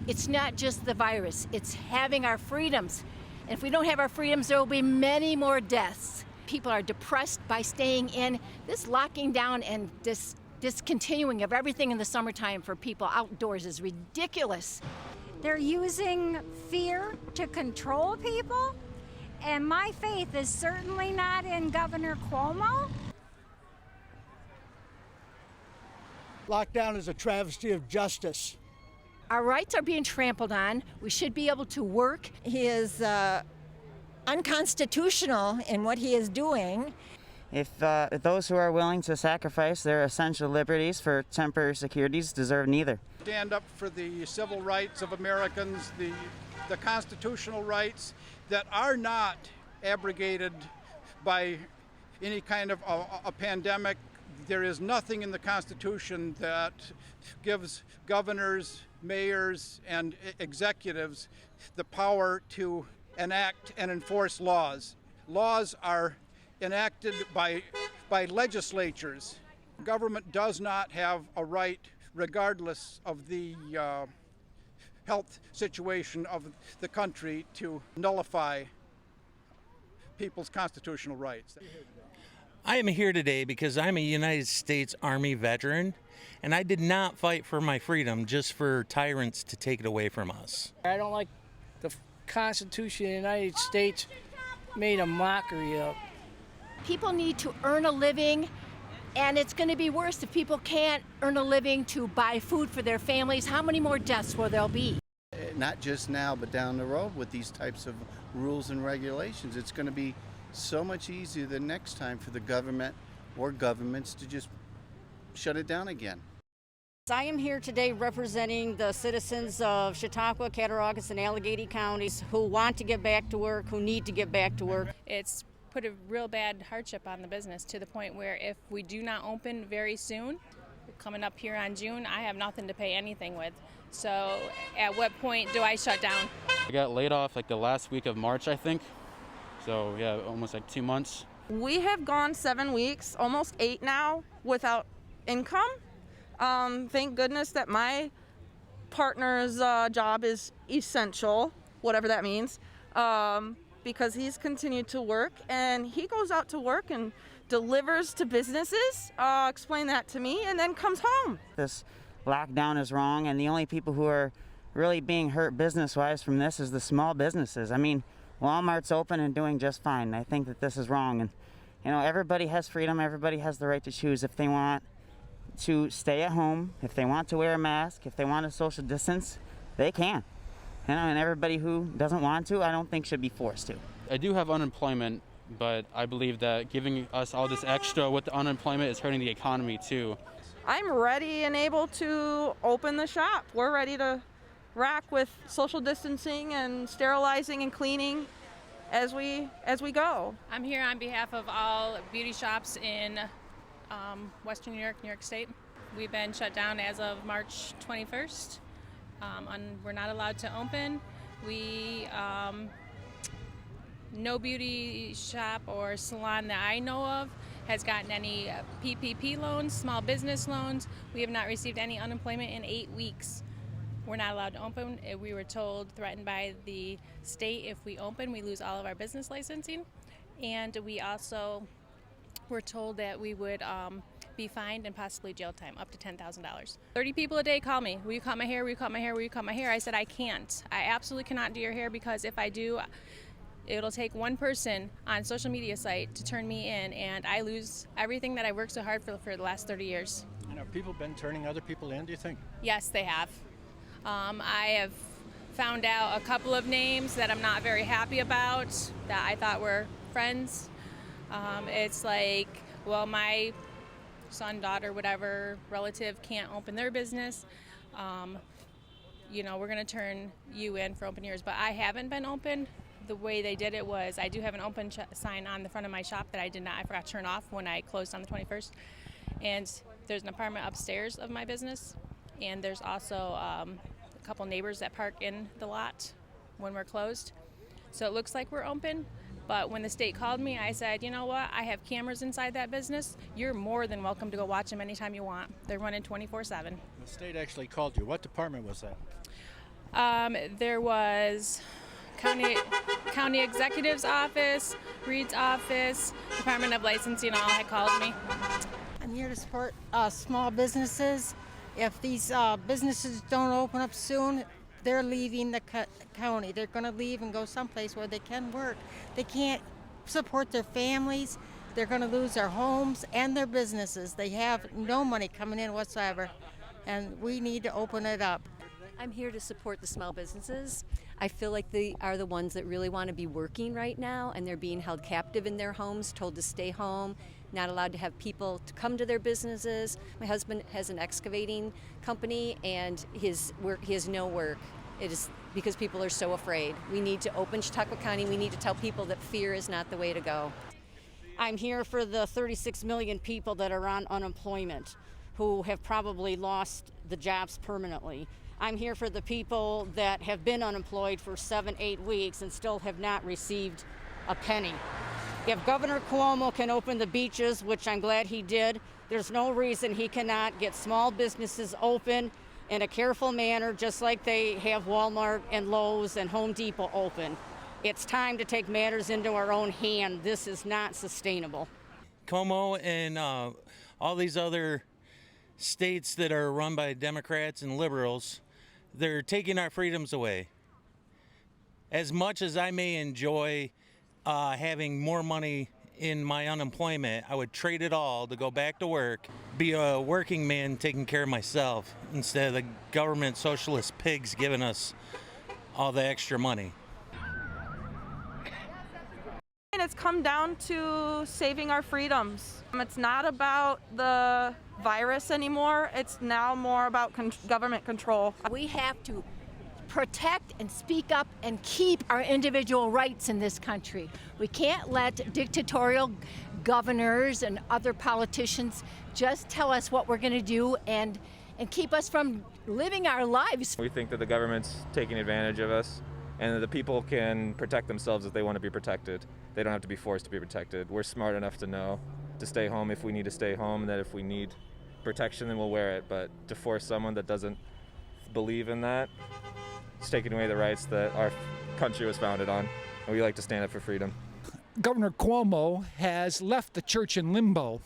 It's not just the virus, it's having our freedoms. And if we don't have our freedoms, there will be many more deaths. People are depressed by staying in. This locking down and discontinuing of everything in the summertime for people outdoors is ridiculous. They're using fear to control people, and my faith is certainly not in Governor Cuomo. Lockdown is a travesty of justice. Our rights are being trampled on. We should be able to work. He is unconstitutional in what he is doing. If those who are willing to sacrifice their essential liberties for temporary securities deserve neither. Stand up for the civil rights of Americans, the constitutional rights that are not abrogated by any kind of a pandemic. There is nothing in the Constitution that gives governors, mayors, and executives the power to enact and enforce laws. Laws are enacted by legislatures. Government does not have a right, regardless of the health situation of the country, to nullify people's constitutional rights. I am here today because I'm a United States Army veteran, and I did not fight for my freedom just for tyrants to take it away from us. I don't like the Constitution of the United States made a mockery of. People need to earn a living, and it's going to be worse if people can't earn a living to buy food for their families. How many more deaths will there be? Not just now, but down the road with these types of rules and regulations. It's going to be so much easier the next time for the government or governments to just shut it down again. I am here today representing the citizens of Chautauqua, Cattaraugus, and Allegheny counties who want to get back to work, who need to get back to work. It's put a real bad hardship on the business to the point where if we do not open very soon, coming up here on June, I have nothing to pay anything with. So at what point do I shut down? I got laid off like the last week of March, I think. So yeah, almost like 2 months. We have gone 7 weeks, almost 8 now, without income. Thank goodness that my partner's job is essential, whatever that means, because he's continued to work, and he goes out to work and delivers to businesses, explain that to me, and then comes home. This lockdown is wrong, and the only people who are really being hurt business-wise from this is the small businesses. I mean, Walmart's open and doing just fine. I think that this is wrong, and everybody has freedom. Everybody has the right to choose if they want to stay at home, if they want to wear a mask, if they want to social distance, they can. And everybody who doesn't want to, I don't think should be forced to. I do have unemployment, but I believe that giving us all this extra with the unemployment is hurting the economy too. I'm ready and able to open the shop. We're ready to rock with social distancing and sterilizing and cleaning as we go. I'm here on behalf of all beauty shops in Western New York State. We've been shut down as of March 21st. We're not allowed to open. No beauty shop or salon that I know of has gotten any PPP loans, small business loans. We have not received any unemployment in 8 weeks. We're not allowed to open. We were threatened by the state, if we open, we lose all of our business licensing. And we also were told that we would be fined and possibly jail time, up to $10,000. 30 people a day call me. Will you cut my hair? Will you cut my hair? Will you cut my hair? I said, I can't. I absolutely cannot do your hair, because if I do, it'll take one person on social media site to turn me in, and I lose everything that I worked so hard for the last 30 years. And have people been turning other people in, do you think? Yes, they have. I have found out a couple of names that I'm not very happy about, that I thought were friends. It's like, well, my son, daughter, whatever, relative can't open their business. We're going to turn you in for open yours. But I haven't been open. The way they did it was, I do have an open sign on the front of my shop that I forgot to turn off when I closed on the 21st. And there's an apartment upstairs of my business. And there's also a couple neighbors that park in the lot when we're closed. So it looks like we're open. But when the state called me, I said, you know what? I have cameras inside that business. You're more than welcome to go watch them anytime you want. They're running 24/7. The state actually called you. What department was that? There was county executive's office, Reed's office, Department of Licensing all had called me. I'm here to support small businesses. If these businesses don't open up soon, they're leaving the county. They're going to leave and go someplace where they can work. They can't support their families. They're going to lose their homes and their businesses. They have no money coming in whatsoever, and we need to open it up. I'm here to support the small businesses. I feel like they are the ones that really want to be working right now, and they're being held captive in their homes, told to stay home, not allowed to have people to come to their businesses. My husband has an excavating company, and he has no work. It is because people are so afraid. We need to open Chautauqua County. We need to tell people that fear is not the way to go. I'm here for the 36 million people that are on unemployment, who have probably lost the jobs permanently. I'm here for the people that have been unemployed for 7-8 weeks and still have not received a penny. If Governor Cuomo can open the beaches, which I'm glad he did, there's no reason he cannot get small businesses open in a careful manner, just like they have Walmart and Lowe's and Home Depot open. It's time to take matters into our own hand. This is not sustainable. Cuomo and all these other states that are run by Democrats and liberals, they're taking our freedoms away. As much as I may enjoy having more money in my unemployment, I would trade it all to go back to work, be a working man taking care of myself instead of the government socialist pigs giving us all the extra money. And it's come down to saving our freedoms. It's not about the virus anymore. It's now more about government control. We have to protect and speak up and keep our individual rights in this country. We can't let dictatorial governors and other politicians just tell us what we're going to do and keep us from living our lives. We think that the government's taking advantage of us, and that the people can protect themselves if they want to be protected. They don't have to be forced to be protected. We're smart enough to know to stay home if we need to stay home, and that if we need protection, then we'll wear it. But to force someone that doesn't believe in that, it's taking away the rights that our country was founded on, and we like to stand up for freedom. Governor Cuomo has left the church in limbo,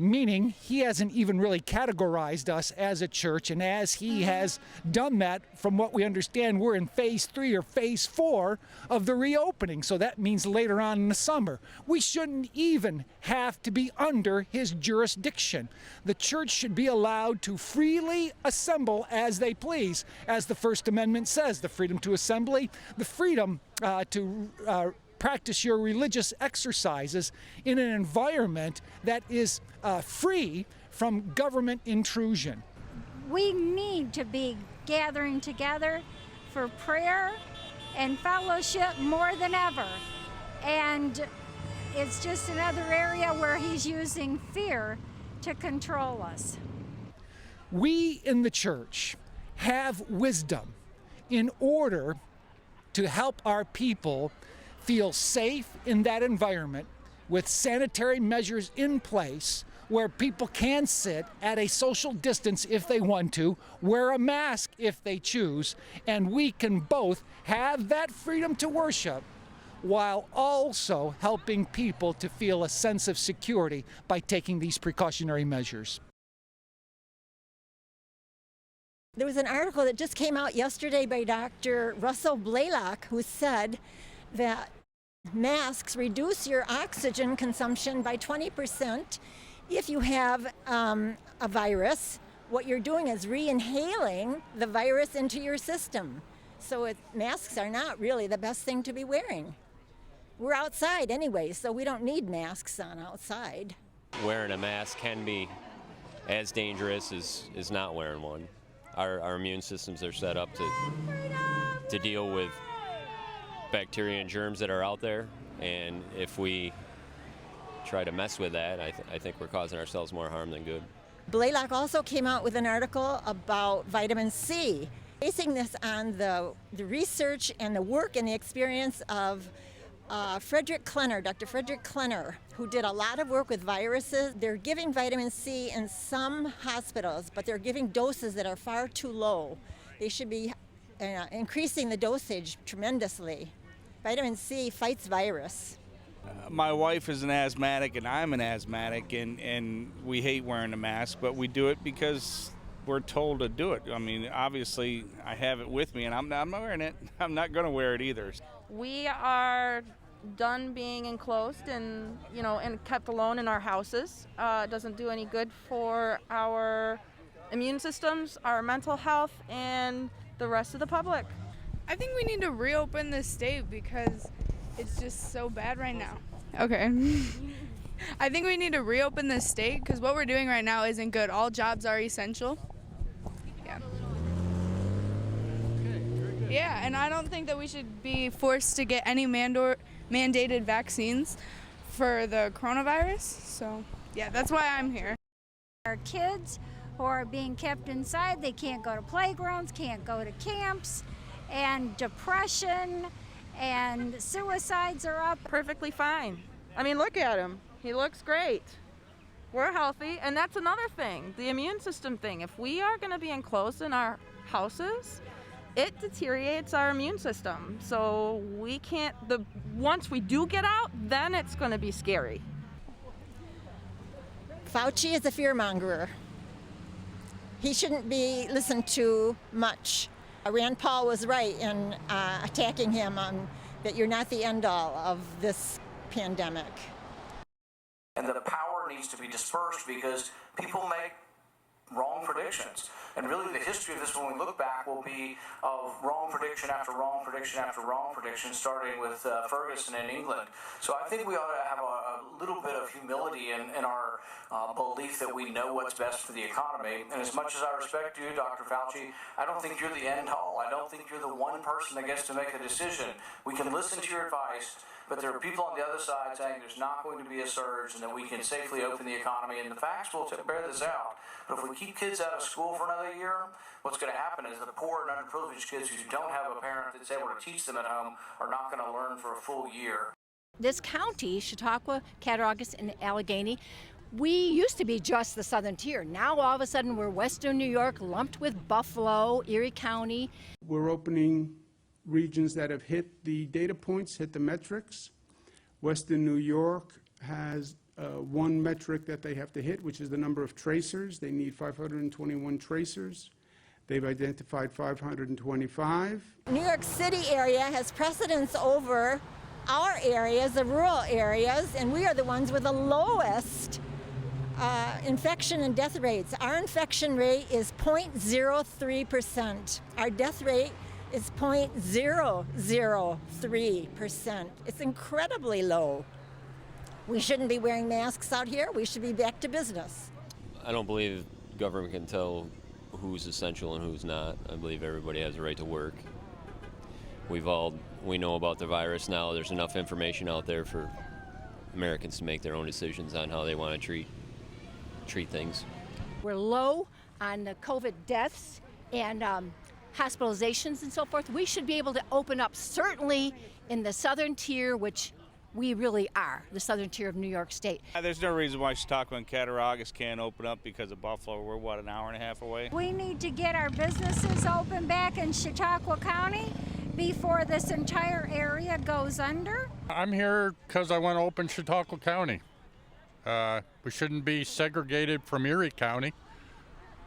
meaning he hasn't even really categorized us as a church, and as he has done that, from what we understand, we're in phase 3 or phase 4 of the reopening, so that means later on in the summer. We shouldn't even have to be under his jurisdiction. The church should be allowed to freely assemble as they please, as the First Amendment says, the freedom to assembly, the freedom to practice your religious exercises in an environment that is free from government intrusion. We need to be gathering together for prayer and fellowship more than ever. And it's just another area where he's using fear to control us. We in the church have wisdom in order to help our people feel safe in that environment, with sanitary measures in place where people can sit at a social distance if they want to, wear a mask if they choose, and we can both have that freedom to worship while also helping people to feel a sense of security by taking these precautionary measures. There was an article that just came out yesterday by Dr. Russell Blaylock, who said that masks reduce your oxygen consumption by 20%. If you have a virus, what you're doing is re-inhaling the virus into your system. So masks are not really the best thing to be wearing. We're outside anyway, so we don't need masks on outside. Wearing a mask can be as dangerous as not wearing one. Our immune systems are set up to deal with bacteria and germs that are out there, and if we try to mess with that, I think we're causing ourselves more harm than good. Blaylock also came out with an article about vitamin C, basing this on the research and the work and the experience of Dr. Frederick Klenner, who did a lot of work with viruses. They're giving vitamin C in some hospitals, but they're giving doses that are far too low. They should be increasing the dosage tremendously. Vitamin C fights virus. My wife is an asthmatic and I'm an asthmatic, and we hate wearing a mask, but we do it because we're told to do it. I mean, obviously I have it with me and I'm not wearing it. I'm not going to wear it either. We are done being enclosed and kept alone in our houses. It doesn't do any good for our immune systems, our mental health, and the rest of the public. I think we need to reopen the state because it's just so bad right now. Okay. I think we need to reopen the state because what we're doing right now isn't good. All jobs are essential. Yeah. Yeah, and I don't think that we should be forced to get any mandated vaccines for the coronavirus. So, yeah, that's why I'm here. Our kids who are being kept inside, they can't go to playgrounds, can't go to camps, and depression and suicides are up. Perfectly fine. I mean, look at him. He looks great. We're healthy, and that's another thing, the immune system thing. If we are going to be enclosed in our houses, it deteriorates our immune system. So we can't, once we do get out, then it's going to be scary. Fauci is a fearmonger. He shouldn't be listened to much. Rand Paul was right in attacking him on that you're not the end all of this pandemic. And that the power needs to be dispersed because people make wrong predictions. And really the history of this, when we look back, will be of wrong prediction after wrong prediction after wrong prediction, starting with Ferguson in England. So I think we ought to have a little bit of humility in our belief that we know what's best for the economy. And as much as I respect you, Dr. Fauci, I don't think you're the end all. I don't think you're the one person that gets to make a decision. We can listen to your advice, but there are people on the other side saying there's not going to be a surge and that we can safely open the economy, and the facts will bear this out. But if we keep kids out of school for another year, what's going to happen is the poor and underprivileged kids who don't have a parent that's able to teach them at home are not going to learn for a full year. This county, Chautauqua, Cattaraugus, and Allegheny, we used to be just the southern tier. Now all of a sudden we're western New York lumped with Buffalo, Erie County. We're opening regions that have hit the data points, hit the metrics. Western New York has one metric that they have to hit, which is the number of tracers. They need 521 tracers. They've identified 525. New York City area has precedence over our areas, the rural areas, and we are the ones with the lowest infection and death rates. Our infection rate is 0.03%. Our death rate is 0.003%. It's incredibly low. We shouldn't be wearing masks out here. We should be back to business. I don't believe government can tell who's essential and who's not. I believe everybody has a right to work. We know about the virus now. There's enough information out there for Americans to make their own decisions on how they want to treat things. We're low on the COVID deaths and hospitalizations and so forth. We should be able to open up, certainly in the southern tier, which we really are, the southern tier of New York State. There's no reason why Chautauqua and Cattaraugus can't open up because of Buffalo. We're, what, an hour and a half away? We need to get our businesses open back in Chautauqua County before this entire area goes under. I'm here because I want to open Chautauqua County. We shouldn't be segregated from Erie County.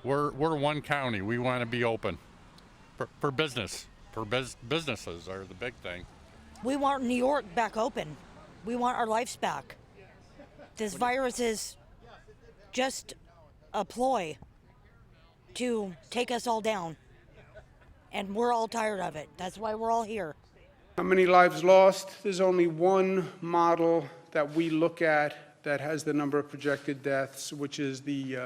We're one county. We want to be open for business. Businesses are the big thing. We want New York back open. We want our lives back. This virus is just a ploy to take us all down. And we're all tired of it. That's why we're all here. How many lives lost? There's only one model that we look at that has the number of projected deaths, which is the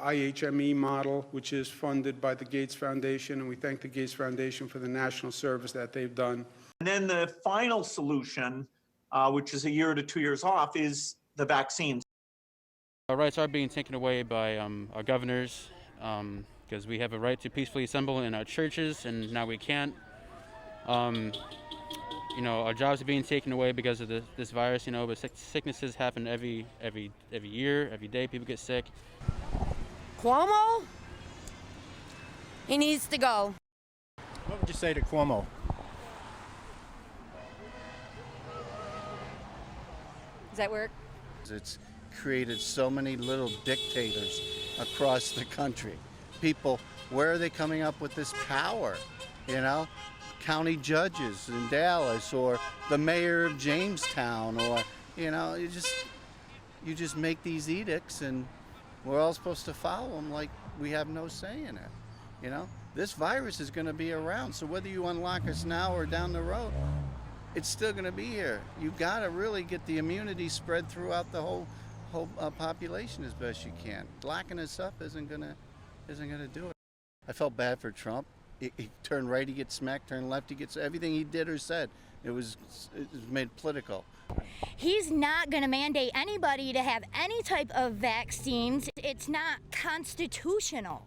IHME model, which is funded by the Gates Foundation, and we thank the Gates Foundation for the national service that they've done. And then the final solution, which is a year to 2 years off, is the vaccines. Our rights are being taken away by our governors because we have a right to peacefully assemble in our churches, and now we can't. Our jobs are being taken away because of this virus, but sicknesses happen every year, every day. People get sick. Cuomo, he needs to go. would you say to Cuomo? Does that work? It's created so many little dictators across the country. People, where are they coming up with this power? You know, county judges in Dallas, or the mayor of Jamestown, or, you know, you just make these edicts and we're all supposed to follow them like we have no say in it. You know, this virus is going to be around, so whether you unlock us now or down the road, it's still going to be here. You got to really get the immunity spread throughout the whole population as best you can. Locking us up isn't gonna do it. I felt bad for Trump. He turned right, he gets smacked. Turned left, he gets everything he did or said. It was made political. He's not going to mandate anybody to have any type of vaccines. It's not constitutional.